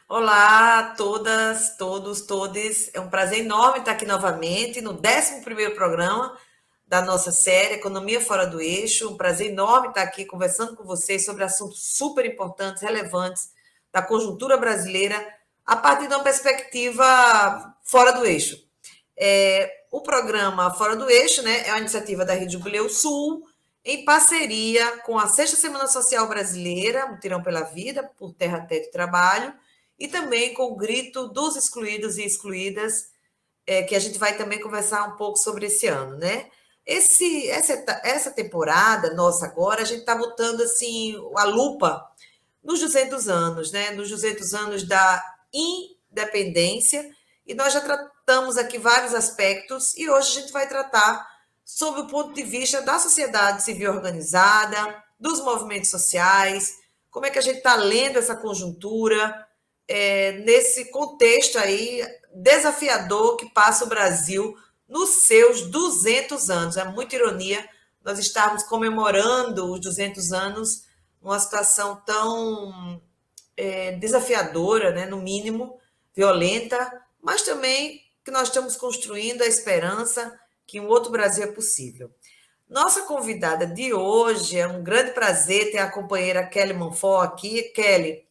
Olá a todas, todos, todes. É um prazer enorme estar aqui novamente no 11º programa da nossa série Economia Fora do Eixo. Um prazer enorme estar aqui conversando com vocês sobre assuntos super importantes, relevantes da conjuntura brasileira a partir de uma perspectiva fora do eixo. O programa Fora do Eixo, né, é uma iniciativa da Rede Jubileu Sul, em parceria com a Sexta Semana Social Brasileira, Mutirão pela Vida, por Terra, Teto e Trabalho, e também com o Grito dos Excluídos e Excluídas, que a gente vai também conversar um pouco sobre esse ano, né? Essa temporada nossa agora, a gente está botando assim a lupa nos 200 anos, né? Nos 200 anos da independência, e nós já tratamos aqui vários aspectos, e hoje a gente vai tratar sob o ponto de vista da sociedade civil organizada, dos movimentos sociais, como é que a gente está lendo essa conjuntura, nesse contexto aí desafiador que passa o Brasil nos seus 200 anos. É muita ironia nós estarmos comemorando os 200 anos numa situação tão desafiadora, né, no mínimo, violenta, mas também que nós estamos construindo a esperança que um outro Brasil é possível. Nossa convidada de hoje, é um grande prazer ter a companheira Kelly Monfort aqui. Kelly,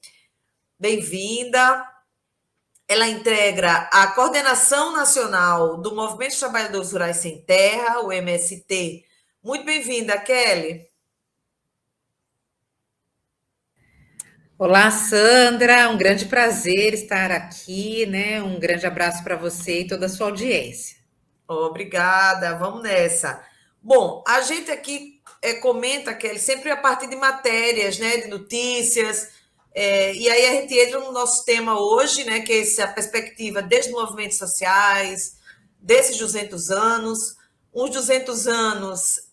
bem-vinda. Ela integra a Coordenação Nacional do Movimento dos Trabalhadores Rurais Sem Terra, o MST. Muito bem-vinda, Kelly. Olá, Sandra, um grande prazer estar aqui, né? Um grande abraço para você e toda a sua audiência. Obrigada, vamos nessa. Bom, a gente aqui comenta, Kelly, sempre a partir de matérias, né, de notícias, e aí a gente entra no nosso tema hoje, né, que é essa perspectiva desde movimentos sociais, desses 200 anos, uns 200 anos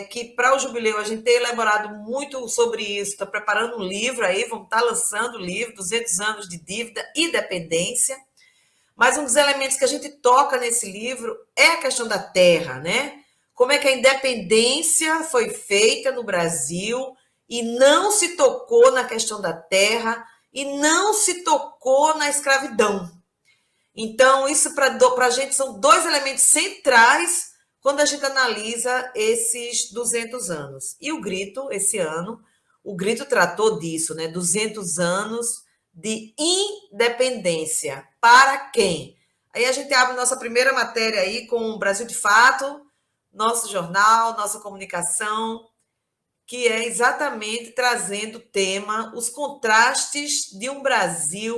que para o Jubileu a gente tem elaborado muito sobre isso, está preparando um livro aí, vamos estar lançando o livro, 200 anos de dívida e dependência, mas um dos elementos que a gente toca nesse livro é a questão da terra, né? Como é que a independência foi feita no Brasil e não se tocou na questão da terra e não se tocou na escravidão. Então, isso para a gente são dois elementos centrais quando a gente analisa esses 200 anos. E o Grito, esse ano, o Grito tratou disso, né? 200 anos de independência. Para quem? Aí a gente abre nossa primeira matéria aí com o Brasil de Fato, nosso jornal, nossa comunicação, que é exatamente trazendo o tema, os contrastes de um Brasil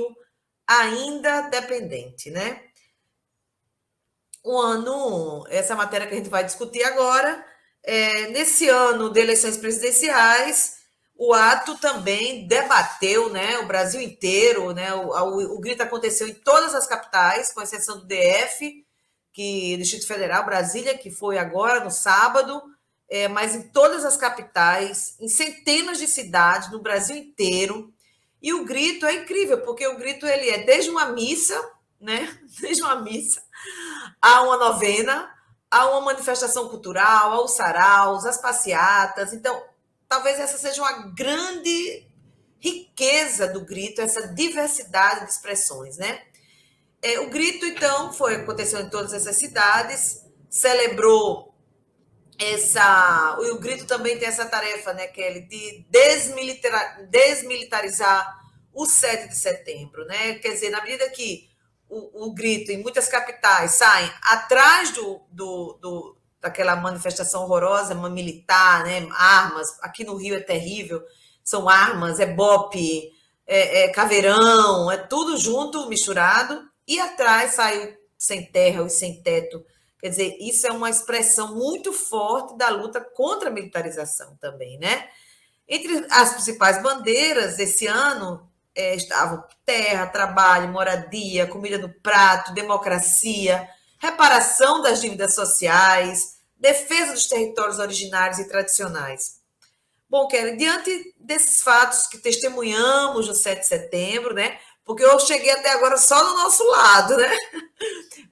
ainda dependente, né? O ano, essa matéria que a gente vai discutir agora, nesse ano de eleições presidenciais, o ato também debateu, né, o Brasil inteiro, né, o grito aconteceu em todas as capitais, com exceção do DF, que Distrito Federal, Brasília, que foi agora no sábado, mas em todas as capitais, em centenas de cidades no Brasil inteiro. E o grito é incrível, porque o grito ele é desde uma missa, né, desde uma missa há uma novena, há uma manifestação cultural, há os saraus, as passeatas. Então, talvez essa seja uma grande riqueza do grito, essa diversidade de expressões, né? O grito, então, aconteceu em todas essas cidades, celebrou o grito também tem essa tarefa, né, Kelly, de desmilitarizar o 7 de setembro, né? Quer dizer, na medida que o grito em muitas capitais saem atrás daquela manifestação horrorosa, uma militar, né? Armas, aqui no Rio é terrível, são armas, é bope, é caveirão, é tudo junto, misturado, e atrás sai o sem terra, os sem teto. Quer dizer, isso é uma expressão muito forte da luta contra a militarização também, né? Entre as principais bandeiras desse ano estavam terra, trabalho, moradia, comida no prato, democracia, reparação das dívidas sociais, defesa dos territórios originários e tradicionais. Bom, Kelly, diante desses fatos que testemunhamos no 7 de setembro, né? Porque eu cheguei até agora só no nosso lado, né?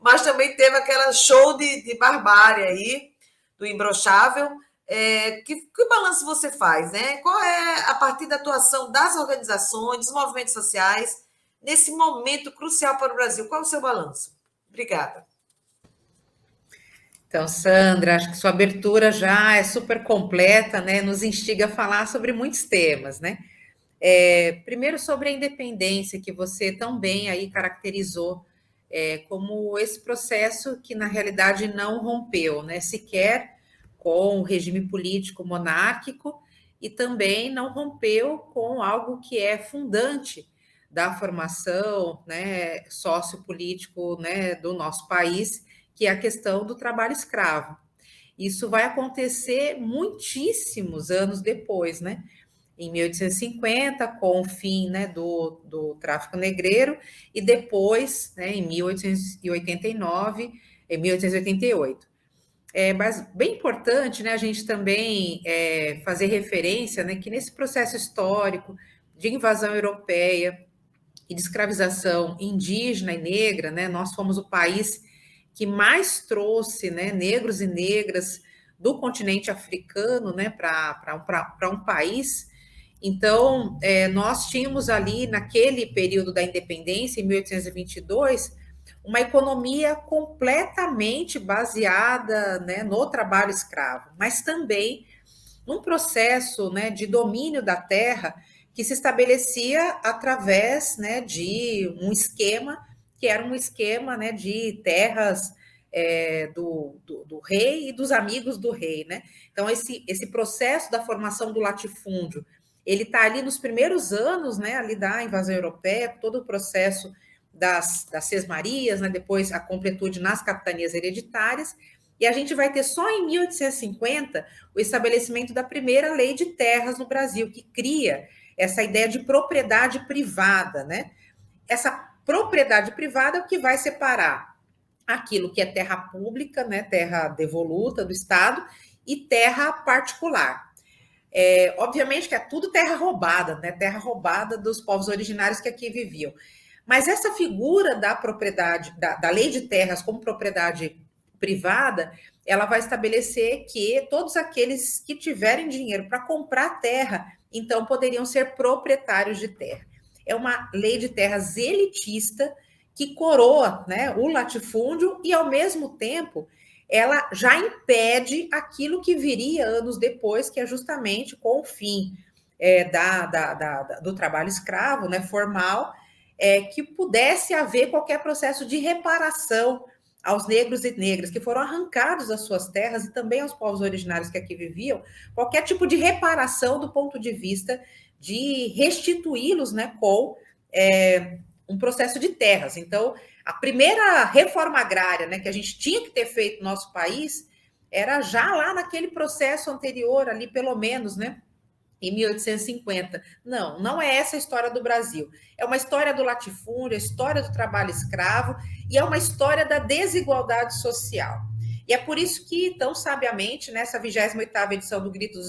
Mas também teve aquela show de barbárie aí, do Imbrochável. Que balanço você faz, né? Qual é, a partir da atuação das organizações, dos movimentos sociais, nesse momento crucial para o Brasil. Qual é o seu balanço? Obrigada. Então, Sandra, acho que sua abertura já é super completa, né? Nos instiga a falar sobre muitos temas, né? Primeiro sobre a independência, que você tão bem aí caracterizou como esse processo que, na realidade, não rompeu, né? Sequer com o regime político monárquico e também não rompeu com algo que é fundante da formação, né, sociopolítico, né, do nosso país, que é a questão do trabalho escravo. Isso vai acontecer muitíssimos anos depois, né? Em 1850, com o fim, né, do tráfico negreiro, e depois, né, em 1889, em 1888. Mas bem importante, né, a gente também fazer referência, né, que nesse processo histórico de invasão europeia e de escravização indígena e negra, né, nós fomos o país que mais trouxe, né, negros e negras do continente africano, né, para um país. Então, nós tínhamos ali, naquele período da independência, em 1822, uma economia completamente baseada, né, no trabalho escravo, mas também num processo, né, de domínio da terra que se estabelecia através, né, de um esquema que era um esquema, né, de terras do rei e dos amigos do rei, né? Então esse processo da formação do latifúndio ele está ali nos primeiros anos, né, ali da invasão europeia, todo o processo das sesmarias, né, depois a completude nas capitanias hereditárias, e a gente vai ter só em 1850 o estabelecimento da primeira lei de terras no Brasil, que cria essa ideia de propriedade privada, né? Essa propriedade privada é o que vai separar aquilo que é terra pública, né, terra devoluta do Estado, e terra particular. Obviamente que é tudo terra roubada, né? Terra roubada dos povos originários que aqui viviam. Mas essa figura da propriedade, da lei de terras como propriedade privada, ela vai estabelecer que todos aqueles que tiverem dinheiro para comprar terra, então poderiam ser proprietários de terra. É uma lei de terras elitista que coroa, né, o latifúndio e, ao mesmo tempo, ela já impede aquilo que viria anos depois, que é justamente com o fim do trabalho escravo, né, formal, que pudesse haver qualquer processo de reparação aos negros e negras que foram arrancados das suas terras e também aos povos originários que aqui viviam, qualquer tipo de reparação do ponto de vista de restituí-los, né, com um processo de terras. Então, a primeira reforma agrária, né, que a gente tinha que ter feito no nosso país era já lá naquele processo anterior, ali pelo menos, né, em 1850. Não, não é essa a história do Brasil. É uma história do latifúndio, a história do trabalho escravo e é uma história da desigualdade social. E é por isso que, tão sabiamente, nessa 28ª edição do Grito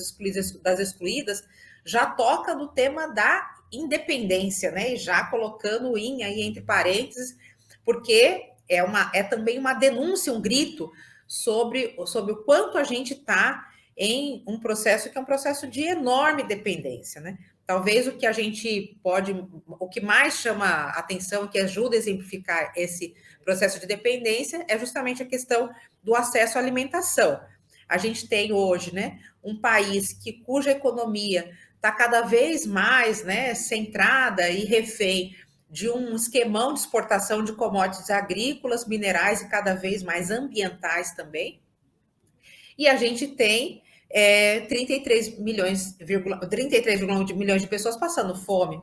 das Excluídas, já toca no tema da independência, né? E já colocando o in aí entre parênteses, porque é também uma denúncia, um grito sobre o quanto a gente está em um processo que é um processo de enorme dependência, né? Talvez o que a gente pode, o que mais chama a atenção, que ajuda a exemplificar esse processo de dependência, é justamente a questão do acesso à alimentação. A gente tem hoje, né, um país cuja economia está cada vez mais, né, centrada e refém de um esquemão de exportação de commodities agrícolas, minerais e cada vez mais ambientais também. E a gente tem 33,1 milhões de pessoas passando fome,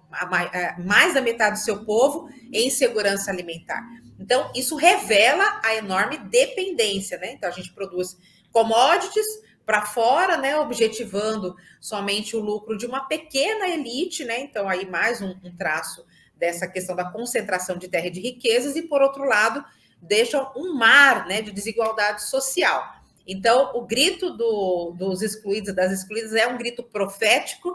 mais da metade do seu povo em insegurança alimentar. Então, isso revela a enorme dependência, né? Então, a gente produz commodities para fora, né? Objetivando somente o lucro de uma pequena elite, né? Então, aí mais um traço dessa questão da concentração de terra e de riquezas, e, por outro lado, deixam um mar, né, de desigualdade social. Então, o grito dos excluídos, das excluídas, é um grito profético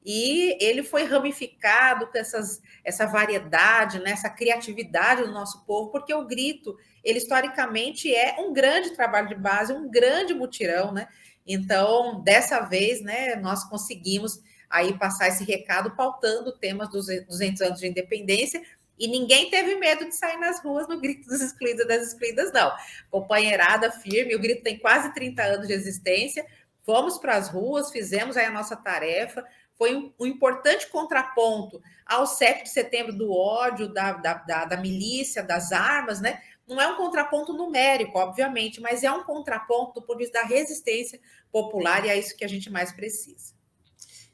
e ele foi ramificado com essa variedade, né, essa criatividade do nosso povo, porque o grito, ele historicamente é um grande trabalho de base, um grande mutirão, né? Então, dessa vez, né, nós conseguimos aí passar esse recado pautando o tema dos 200 anos de independência E ninguém teve medo de sair nas ruas no grito dos excluídos e das excluídas, não. Companheirada firme, o grito tem quase 30 anos de existência. Fomos para as ruas, fizemos aí a nossa tarefa. Foi um importante contraponto ao 7 de setembro do ódio, da milícia, das armas, né? Não é um contraponto numérico, obviamente, mas é um contraponto do ponto de vista da resistência popular, e é isso que a gente mais precisa.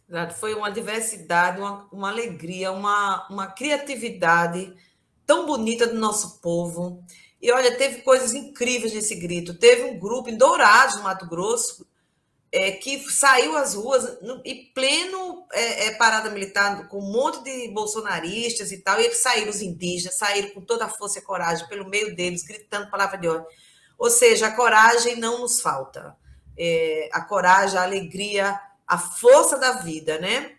Exato. Foi uma diversidade, uma alegria, uma criatividade tão bonita do nosso povo. E olha, teve coisas incríveis nesse grito. Teve um grupo em Dourados, no Mato Grosso, que saiu às ruas em pleno parada militar, com um monte de bolsonaristas e tal, e eles saíram, os indígenas, saíram com toda a força e coragem pelo meio deles, gritando palavra de ordem. Ou seja, a coragem não nos falta. A coragem, a alegria, a força da vida, né?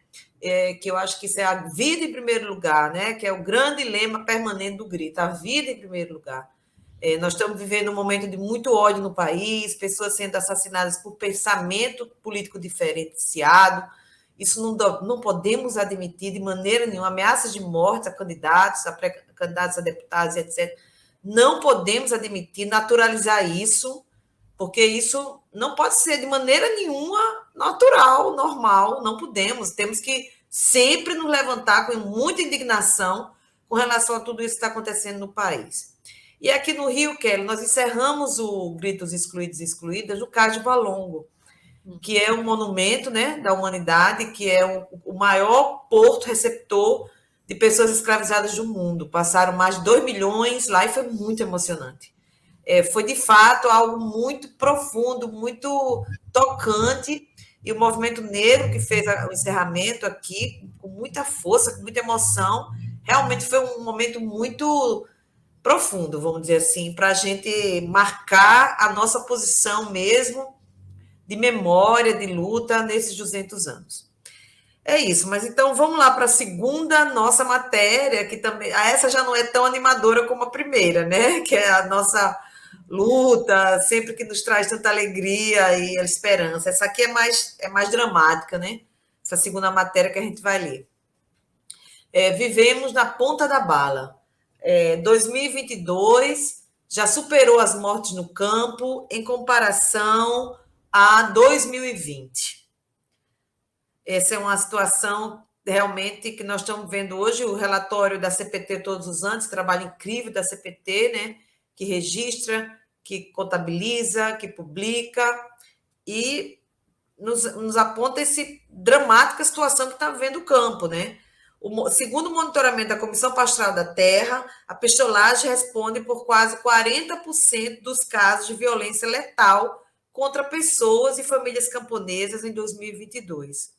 Que eu acho que isso é a vida em primeiro lugar, né? Que é o grande lema permanente do grito, a vida em primeiro lugar. Nós estamos vivendo um momento de muito ódio no país, pessoas sendo assassinadas por pensamento político diferenciado. Isso não podemos admitir de maneira nenhuma. Ameaças de morte a candidatos, candidatos a deputados, etc. Não podemos admitir, naturalizar isso, porque isso não pode ser de maneira nenhuma natural, normal. Não podemos. Temos que sempre nos levantar com muita indignação com relação a tudo isso que está acontecendo no país. E aqui no Rio, Kelly, nós encerramos o Gritos Excluídos e Excluídas no Cais de Valongo, que é um monumento, né, da humanidade, que é o maior porto receptor de pessoas escravizadas do mundo. Passaram mais de 2 milhões lá e foi muito emocionante. Foi, de fato, algo muito profundo, muito tocante, e o movimento negro que fez o encerramento aqui, com muita força, com muita emoção, realmente foi um momento muito profundo, vamos dizer assim, para a gente marcar a nossa posição mesmo de memória, de luta nesses 200 anos. É isso, mas então vamos lá para a segunda nossa matéria, que também, essa já não é tão animadora como a primeira, né? Que é a nossa luta, sempre que nos traz tanta alegria e esperança. Essa aqui é mais dramática, né? Essa segunda matéria que a gente vai ler. Vivemos na ponta da bala. 2022 já superou as mortes no campo em comparação a 2020. Essa é uma situação realmente que nós estamos vendo hoje, o relatório da CPT todos os anos, trabalho incrível da CPT, né, que registra, que contabiliza, que publica e nos aponta essa dramática situação que está vendo o campo, né? Segundo o monitoramento da Comissão Pastoral da Terra, a pestolagem responde por quase 40% dos casos de violência letal contra pessoas e famílias camponesas em 2022.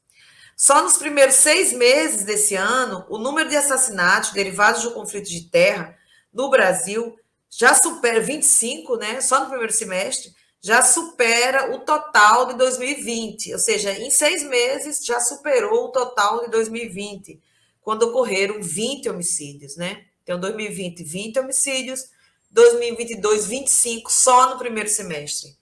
Só nos primeiros 6 meses desse ano, o número de assassinatos derivados do conflito de terra no Brasil já supera 25, né? Só no primeiro semestre, já supera o total de 2020. Ou seja, em 6 meses já superou o total de 2020. Quando ocorreram 20 homicídios, né? Então, 2020, 20 homicídios, 2022, 25, só no primeiro semestre.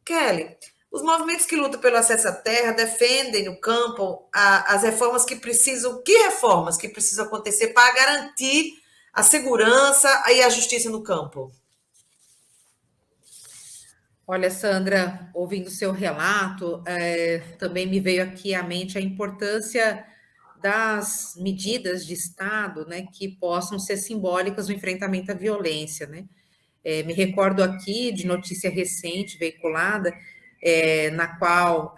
Kelly, os movimentos que lutam pelo acesso à terra defendem no campo as reformas que precisam... Que reformas que precisam acontecer para garantir a segurança e a justiça no campo? Olha, Sandra, ouvindo seu relato, também me veio aqui à mente a importância das medidas de Estado, né, que possam ser simbólicas no enfrentamento à violência, né? Me recordo aqui de notícia recente veiculada, na qual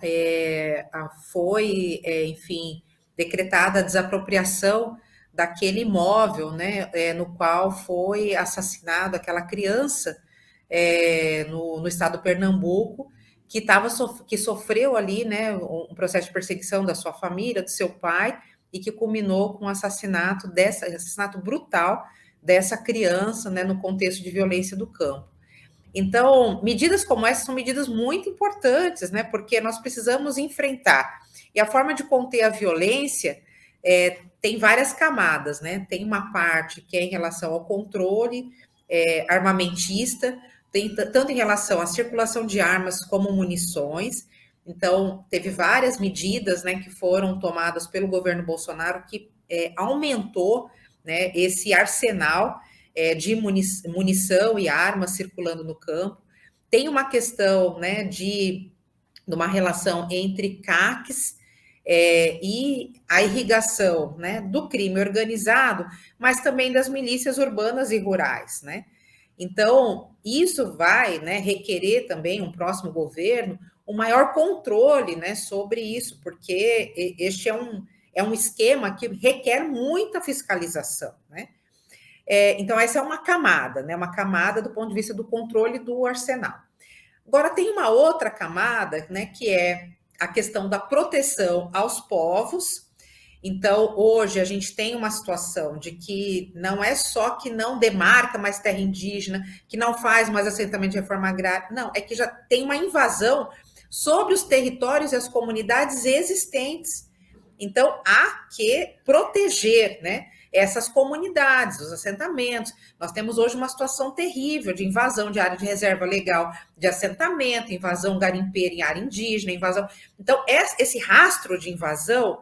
foi, enfim, decretada a desapropriação daquele imóvel, né, no qual foi assassinado aquela criança no estado do Pernambuco, que sofreu ali, né, um processo de perseguição da sua família, do seu pai, e que culminou com o assassinato brutal dessa criança, né, no contexto de violência do campo. Então, medidas como essa são medidas muito importantes, né, porque nós precisamos enfrentar. E a forma de conter a violência tem várias camadas, né? Tem uma parte que é em relação ao controle armamentista, tanto em relação à circulação de armas como munições. Então, teve várias medidas, né, que foram tomadas pelo governo Bolsonaro que aumentou, né, esse arsenal de munição e armas circulando no campo. Tem uma questão, né, de uma relação entre CACs e a irrigação, né, do crime organizado, mas também das milícias urbanas e rurais, né? Então, isso vai, né, requerer também um próximo governo um maior controle, né, sobre isso, porque este é um esquema que requer muita fiscalização, né? Então, essa é uma camada, né, uma camada do ponto de vista do controle do arsenal. Agora, tem uma outra camada, né, que é a questão da proteção aos povos. Então, hoje a gente tem uma situação de que não é só que não demarca mais terra indígena, que não faz mais assentamento de reforma agrária, não, é que já tem uma invasão sobre os territórios e as comunidades existentes. Então, há que proteger, né, essas comunidades, os assentamentos. Nós temos hoje uma situação terrível de invasão de área de reserva legal de assentamento, invasão garimpeira em área indígena, invasão. Então, esse rastro de invasão,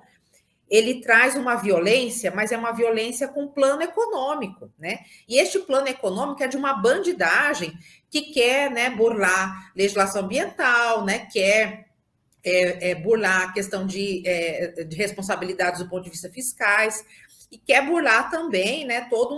ele traz uma violência, mas é uma violência com plano econômico, né? E este plano econômico é de uma bandidagem que quer, né, burlar legislação ambiental, né, quer burlar a questão de responsabilidades do ponto de vista fiscais, e quer burlar também, né, todo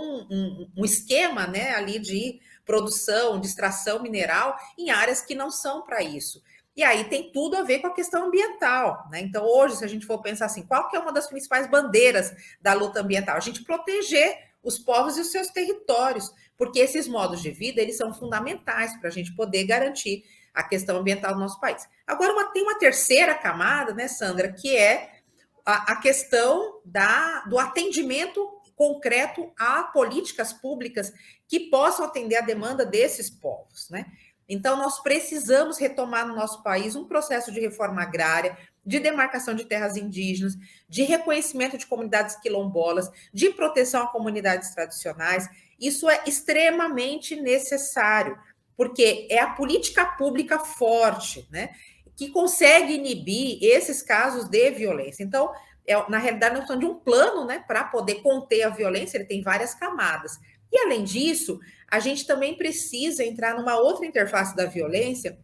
um esquema, né, ali de produção, de extração mineral em áreas que não são para isso. E aí tem tudo a ver com a questão ambiental, né? Então, hoje, se a gente for pensar assim, qual que é uma das principais bandeiras da luta ambiental? A gente proteger os povos e os seus territórios, porque esses modos de vida, eles são fundamentais para a gente poder garantir a questão ambiental do nosso país. Agora, tem uma terceira camada, né, Sandra, que é a questão do atendimento concreto a políticas públicas que possam atender a demanda desses povos, né? Então, nós precisamos retomar no nosso país um processo de reforma agrária, de demarcação de terras indígenas, de reconhecimento de comunidades quilombolas, de proteção a comunidades tradicionais. Isso é extremamente necessário, porque é a política pública forte, né, que consegue inibir esses casos de violência. Então, na realidade, nós estamos de um plano, né, para poder conter a violência, ele tem várias camadas. E, além disso, a gente também precisa entrar numa outra interface da violência,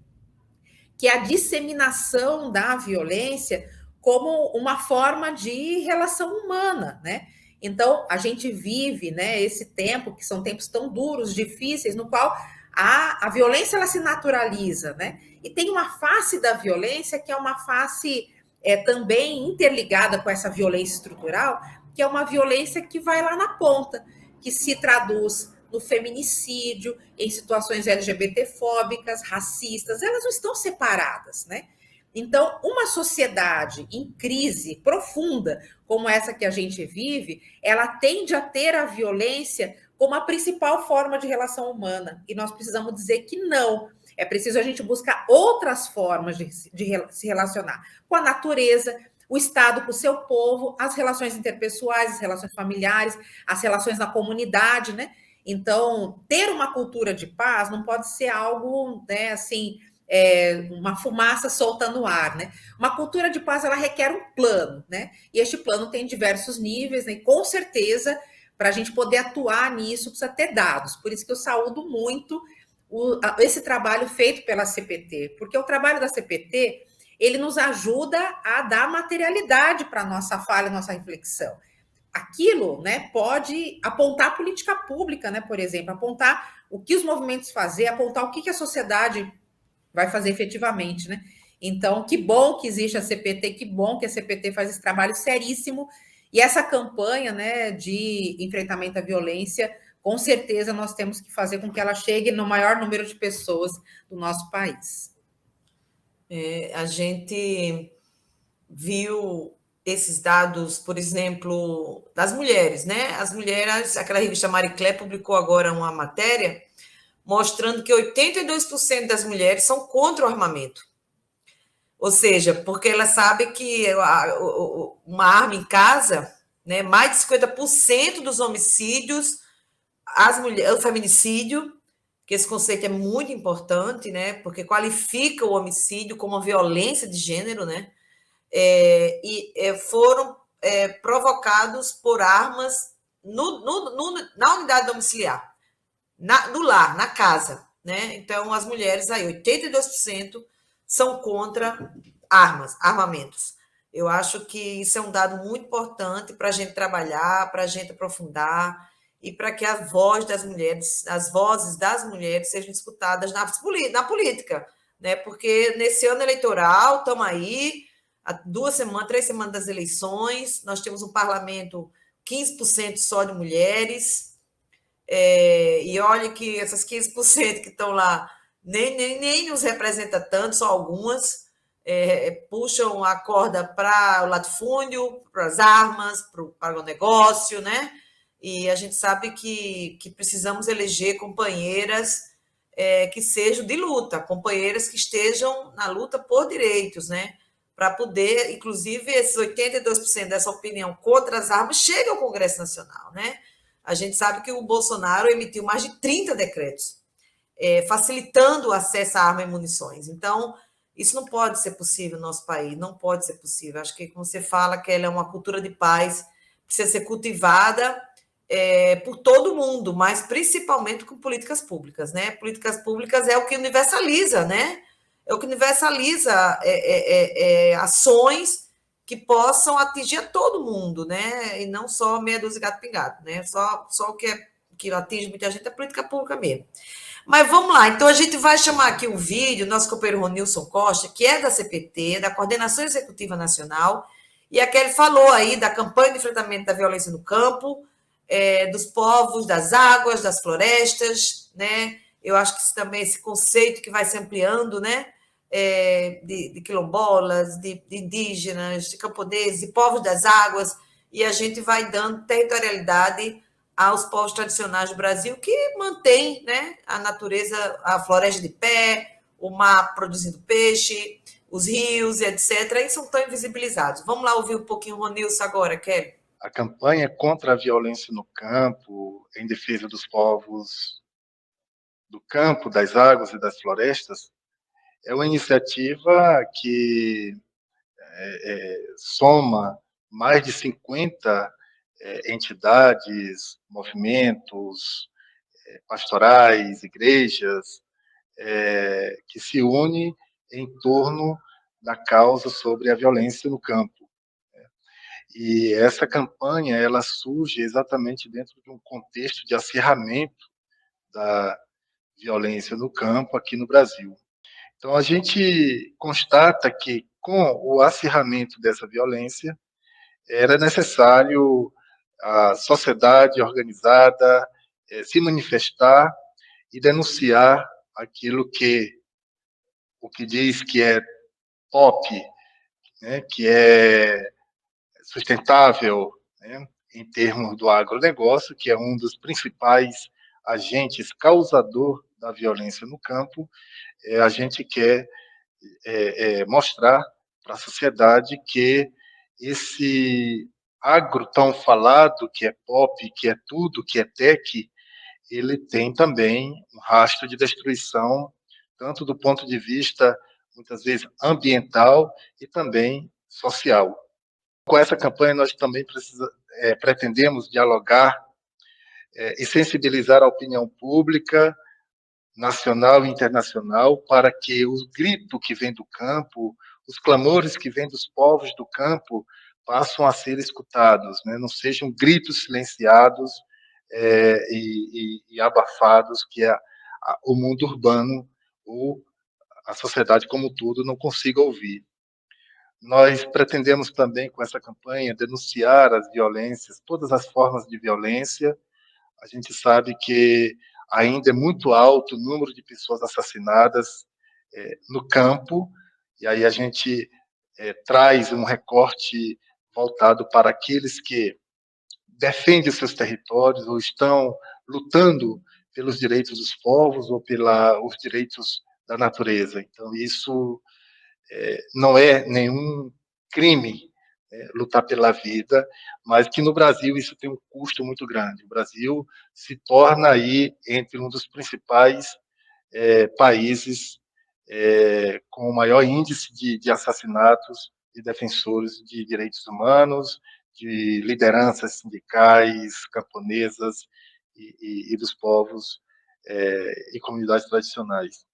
que é a disseminação da violência como uma forma de relação humana, né? Então, a gente vive, né, esse tempo, que são tempos tão duros, difíceis, no qual a violência ela se naturaliza, né? E tem uma face da violência que é uma face também interligada com essa violência estrutural, que é uma violência que vai lá na ponta, que se traduz no feminicídio, em situações LGBTfóbicas, racistas, elas não estão separadas, né? Então, uma sociedade em crise profunda, como essa que a gente vive, ela tende a ter a violência como a principal forma de relação humana. E nós precisamos dizer que não. É preciso a gente buscar outras formas de se relacionar com a natureza, o Estado com o seu povo, as relações interpessoais, as relações familiares, as relações na comunidade, né? Então, ter uma cultura de paz não pode ser algo, né, assim, uma fumaça solta no ar, né? Uma cultura de paz, ela requer um plano, né? E este plano tem diversos níveis, né? E com certeza, para a gente poder atuar nisso, precisa ter dados. Por isso que eu saúdo muito esse trabalho feito pela CPT, porque o trabalho da CPT, ele nos ajuda a dar materialidade para a nossa fala, nossa reflexão. Aquilo, né, pode apontar a política pública, né, por exemplo, apontar o que os movimentos fazer, apontar o que a sociedade vai fazer efetivamente, né? Então, que bom que existe a CPT, que bom que a CPT faz esse trabalho seríssimo, e essa campanha, né, de enfrentamento à violência, com certeza nós temos que fazer com que ela chegue no maior número de pessoas do nosso país. A gente viu esses dados, por exemplo, das mulheres, né? As mulheres, aquela revista Marie Claire publicou agora uma matéria mostrando que 82% das mulheres são contra o armamento. Ou seja, porque ela sabe que uma arma em casa, né, mais de 50% dos homicídios, o feminicídio, que esse conceito é muito importante, né, porque qualifica o homicídio como uma violência de gênero, né, foram provocados por armas na unidade domiciliar, no lar, na casa. Né? Então, as mulheres aí, 82% são contra armamentos. Eu acho que isso é um dado muito importante para a gente trabalhar, para a gente aprofundar e para que a voz das mulheres, as vozes das mulheres sejam escutadas na política, né? Porque nesse ano eleitoral estamos aí, há 2 semanas, 3 semanas das eleições, nós temos um parlamento 15% só de mulheres, e olha que essas 15% que estão lá nem nos representa tanto, só algumas, puxam a corda para o latifúndio, para as armas, para o negócio, né? E a gente sabe que precisamos eleger companheiras que sejam de luta, companheiras que estejam na luta por direitos, né? Para poder, inclusive, esses 82% dessa opinião contra as armas chega ao Congresso Nacional, né? A gente sabe que o Bolsonaro emitiu mais de 30 decretos, facilitando o acesso a armas e munições. Então, isso não pode ser possível no nosso país, não pode ser possível. Acho que, como você fala, que ela é uma cultura de paz, precisa ser cultivada por todo mundo, mas principalmente com políticas públicas, né? Políticas públicas é o que universaliza, né? É o que universaliza ações que possam atingir a todo mundo, né? E não só meia dúzia de gato pingado, né? Só o que atinge muita gente é a política pública mesmo. Mas vamos lá, então a gente vai chamar aqui um vídeo, nosso companheiro Ronilson Costa, que é da CPT, da Coordenação Executiva Nacional, e a Kelly falou aí da campanha de enfrentamento da violência no campo, dos povos, das águas, das florestas, né? Eu acho que isso também, esse conceito que vai se ampliando, né? De quilombolas, de indígenas, de camponeses, de povos das águas, e a gente vai dando territorialidade aos povos tradicionais do Brasil que mantém, né, a natureza, a floresta de pé, o mar produzindo peixe, os rios, etc., e são tão invisibilizados. Vamos lá ouvir um pouquinho o Ronilson agora, Kelly. A campanha contra a violência no campo, em defesa dos povos do campo, das águas e das florestas, é uma iniciativa que soma mais de 50 entidades, movimentos pastorais, igrejas, que se unem em torno da causa sobre a violência no campo. E essa campanha ela surge exatamente dentro de um contexto de acirramento da violência no campo aqui no Brasil. Então a gente constata que com o acirramento dessa violência era necessário a sociedade organizada se manifestar e denunciar aquilo que o que diz que é pop, né, que é sustentável, né, em termos do agronegócio, que é um dos principais agentes causador da violência no campo. A gente quer mostrar para a sociedade que esse agro tão falado, que é pop, que é tudo, que é tech, ele tem também um rastro de destruição, tanto do ponto de vista, muitas vezes, ambiental e também social. Com essa campanha, nós também pretendemos dialogar e sensibilizar a opinião pública, nacional e internacional, para que o grito que vem do campo, os clamores que vêm dos povos do campo, passam a ser escutados, né? Não sejam gritos silenciados e abafados que o mundo urbano ou a sociedade como um todo não consiga ouvir. Nós pretendemos também, com essa campanha, denunciar as violências, todas as formas de violência. A gente sabe que ainda é muito alto o número de pessoas assassinadas no campo, e aí a gente traz um recorte voltado para aqueles que defendem os seus territórios ou estão lutando pelos direitos dos povos ou pelos direitos da natureza. Então, isso não é nenhum crime lutar pela vida, mas que no Brasil isso tem um custo muito grande. O Brasil se torna aí entre um dos principais países com o maior índice de assassinatos de defensores de direitos humanos, de lideranças sindicais, camponesas e dos povos e comunidades tradicionais.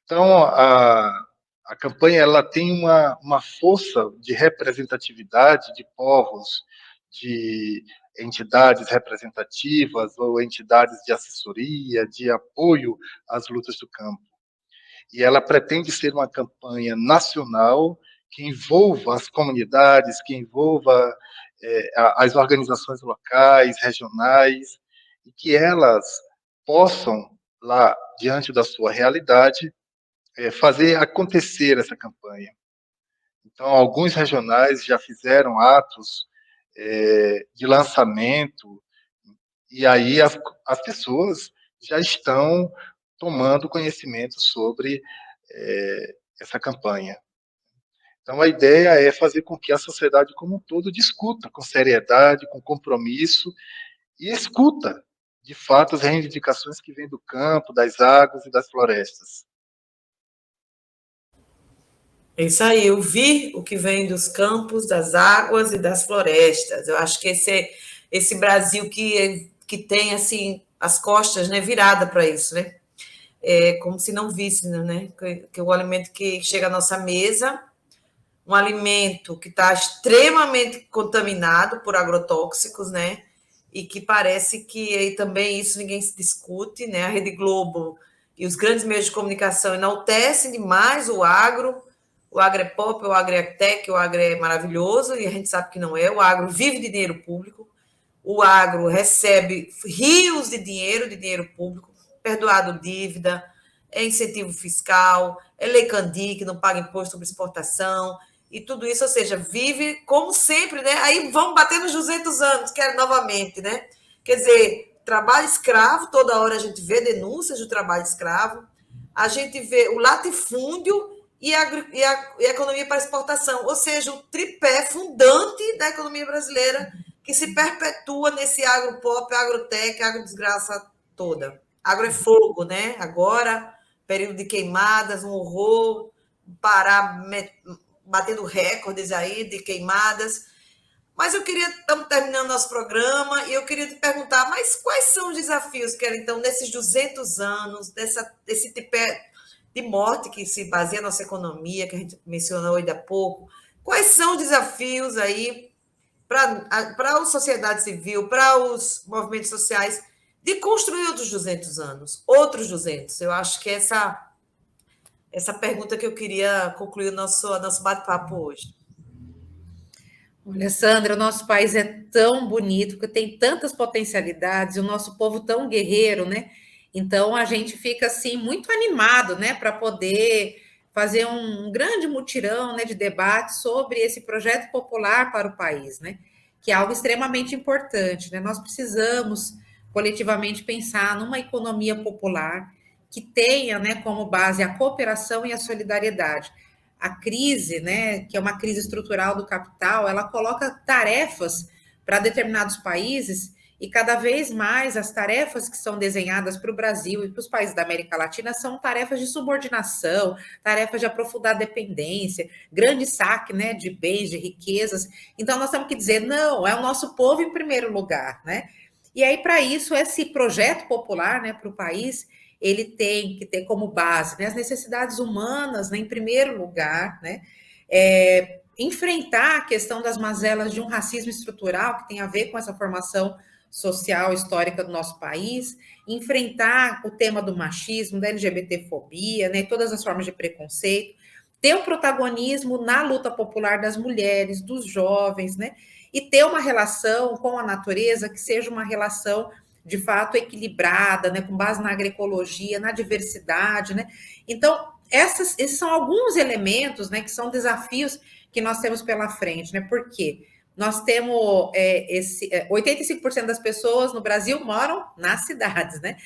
Então, a campanha ela tem uma força de representatividade de povos, de entidades representativas ou entidades de assessoria, de apoio às lutas do campo. E ela pretende ser uma campanha nacional que envolva as comunidades, que envolva as organizações locais, regionais, e que elas possam, lá, diante da sua realidade, fazer acontecer essa campanha. Então, alguns regionais já fizeram atos de lançamento, e aí as pessoas já estão tomando conhecimento sobre essa campanha. Então, a ideia é fazer com que a sociedade como um todo discuta com seriedade, com compromisso, e escuta, de fato, as reivindicações que vêm do campo, das águas e das florestas. É isso aí, eu vi o que vem dos campos, das águas e das florestas. Eu acho que esse Brasil que tem assim as costas, né, virada para isso, né? É como se não visse, né? Que o alimento que chega à nossa mesa, um alimento que está extremamente contaminado por agrotóxicos, né? E que parece que também isso ninguém se discute, né? A Rede Globo e os grandes meios de comunicação enaltecem demais o agro é pop, o agro é tech, o agro é maravilhoso, e a gente sabe que não é. O agro vive de dinheiro público, o agro recebe rios de dinheiro público, perdoado dívida, é incentivo fiscal, é lei Candir, que não paga imposto sobre exportação, e tudo isso, ou seja, vive como sempre, né? Aí vamos bater nos 200 anos, quero novamente, né? Quer dizer, trabalho escravo, toda hora a gente vê denúncias do trabalho escravo, a gente vê o latifúndio e a economia para exportação, ou seja, o tripé fundante da economia brasileira que se perpetua nesse agropop, agrotech, agrodesgraça toda. Agro é fogo, né? Agora, período de queimadas, um horror, Pará batendo recordes aí de queimadas. Mas estamos terminando nosso programa, e eu queria te perguntar, mas quais são os desafios, que então, nesses 200 anos, desse tripé de morte que se baseia na nossa economia, que a gente mencionou ainda há pouco, quais são os desafios aí para a sociedade civil, para os movimentos sociais, de construir outros 200 anos, outros 200? Eu acho que essa pergunta que eu queria concluir o nosso bate-papo hoje. Olha, Sandra, o nosso país é tão bonito, que tem tantas potencialidades, e o nosso povo tão guerreiro, né? Então a gente fica assim muito animado, né, para poder fazer um grande mutirão, né, de debate sobre esse projeto popular para o país, né? Que é algo extremamente importante, né? Nós precisamos coletivamente pensar numa economia popular que tenha, né, como base a cooperação e a solidariedade. A crise, né, que é uma crise estrutural do capital, ela coloca tarefas para determinados países, e cada vez mais as tarefas que são desenhadas para o Brasil e para os países da América Latina são tarefas de subordinação, tarefas de aprofundar a dependência, grande saque, né, de bens, de riquezas. Então nós temos que dizer, não, é o nosso povo em primeiro lugar, né? E aí, para isso, esse projeto popular, né, para o país, ele tem que ter como base, né, as necessidades humanas, né, em primeiro lugar, né, enfrentar a questão das mazelas de um racismo estrutural que tem a ver com essa formação social histórica do nosso país, enfrentar o tema do machismo, da LGBTfobia, né, todas as formas de preconceito, ter um protagonismo na luta popular das mulheres, dos jovens, né, e ter uma relação com a natureza que seja uma relação de fato equilibrada, né, com base na agroecologia, na diversidade, né? Então, esses são alguns elementos, né, que são desafios que nós temos pela frente, né? Por quê? Nós temos 85% das pessoas no Brasil moram nas cidades, né?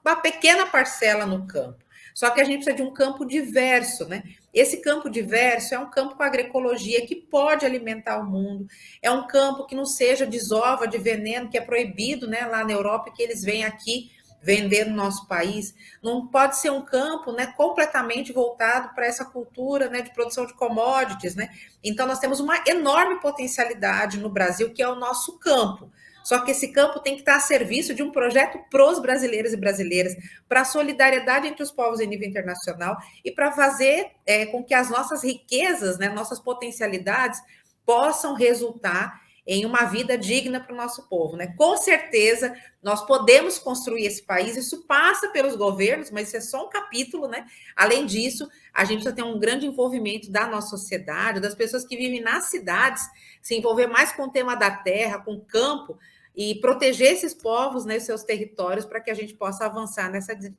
Uma pequena parcela no campo. Só que a gente precisa de um campo diverso, né? Esse campo diverso é um campo com agroecologia que pode alimentar o mundo, é um campo que não seja desova de veneno, que é proibido, né, lá na Europa, e que eles vêm aqui vender no nosso país, não pode ser um campo, né, completamente voltado para essa cultura, né, de produção de commodities, né? Então nós temos uma enorme potencialidade no Brasil, que é o nosso campo. Só que esse campo tem que estar a serviço de um projeto para os brasileiros e brasileiras, para a solidariedade entre os povos em nível internacional e para fazer com que as nossas riquezas, né, nossas potencialidades possam resultar em uma vida digna para o nosso povo, né? Com certeza, nós podemos construir esse país, isso passa pelos governos, mas isso é só um capítulo, né? Além disso, a gente precisa ter um grande envolvimento da nossa sociedade, das pessoas que vivem nas cidades, se envolver mais com o tema da terra, com o campo, e proteger esses povos, né, seus territórios, para que a gente possa avançar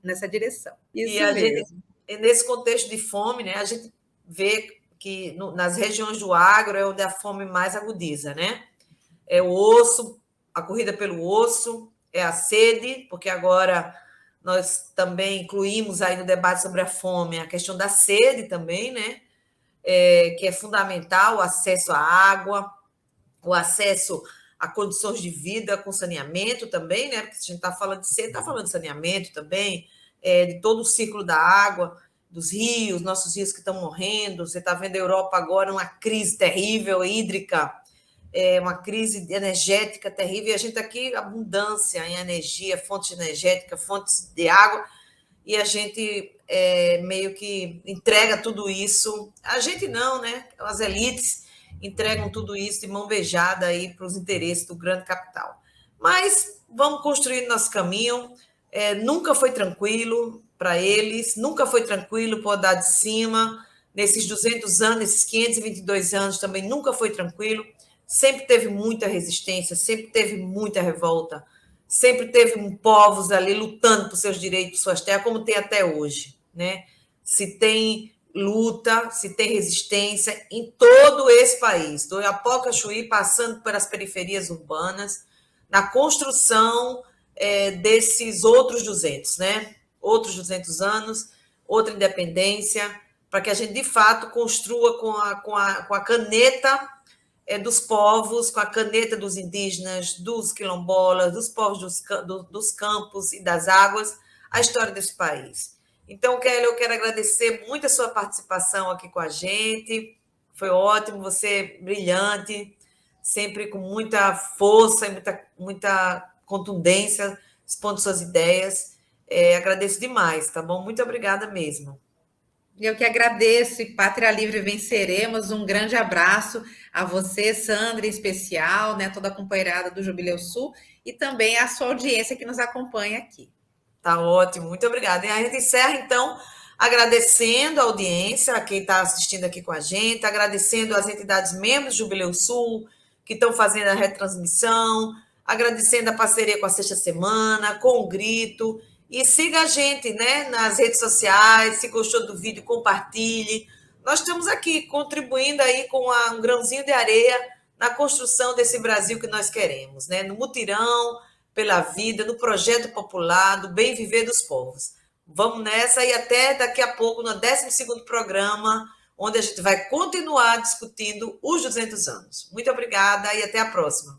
nessa direção. E Isso mesmo. nesse contexto de fome, né, a gente vê que nas regiões do agro é onde a fome mais agudiza, né? É o osso, a corrida pelo osso, é a sede, porque agora nós também incluímos aí no debate sobre a fome a questão da sede também, né? Que é fundamental, o acesso à água, o acesso a condições de vida com saneamento também, né? Porque se a gente está falando de sede, está falando de saneamento também, de todo o ciclo da água, dos rios, nossos rios que estão morrendo. Você está vendo a Europa agora uma crise terrível hídrica, uma crise energética terrível, e a gente aqui, abundância em energia, fontes energéticas, fontes de água, e a gente meio que entrega tudo isso. A gente não, né? As elites entregam tudo isso de mão beijada aí para os interesses do grande capital. Mas vamos construir nosso caminho. Nunca foi tranquilo para eles, nunca foi tranquilo para o Haddad de cima. Nesses 200 anos, nesses 522 anos também nunca foi tranquilo. Sempre teve muita resistência, sempre teve muita revolta, sempre teve povos ali lutando por seus direitos, por suas terras, como tem até hoje, né? Se tem luta, se tem resistência em todo esse país, do Oiapoque a Chuí, passando pelas periferias urbanas, na construção desses outros 200, né? Outros 200 anos, outra independência, para que a gente, de fato, construa com a caneta dos povos, com a caneta dos indígenas, dos quilombolas, dos povos dos campos e das águas, a história desse país. Então, Kelly, eu quero agradecer muito a sua participação aqui com a gente. Foi ótimo, você brilhante, sempre com muita força e muita contundência, expondo suas ideias. Agradeço demais, tá bom? Muito obrigada mesmo. Eu que agradeço, e Pátria Livre venceremos. Um grande abraço a você, Sandra, em especial, né, toda a companheirada do Jubileu Sul, e também a sua audiência que nos acompanha aqui. Tá ótimo, muito obrigada. E a gente encerra, então, agradecendo a audiência, a quem está assistindo aqui com a gente, agradecendo as entidades membros do Jubileu Sul, que estão fazendo a retransmissão, agradecendo a parceria com a Sexta Semana, com o Grito. E siga a gente, né, nas redes sociais, se gostou do vídeo, compartilhe. Nós estamos aqui contribuindo aí com um grãozinho de areia na construção desse Brasil que nós queremos, né? No mutirão, pela vida, no projeto popular, do bem viver dos povos. Vamos nessa e até daqui a pouco, no 12º programa, onde a gente vai continuar discutindo os 200 anos. Muito obrigada e até a próxima.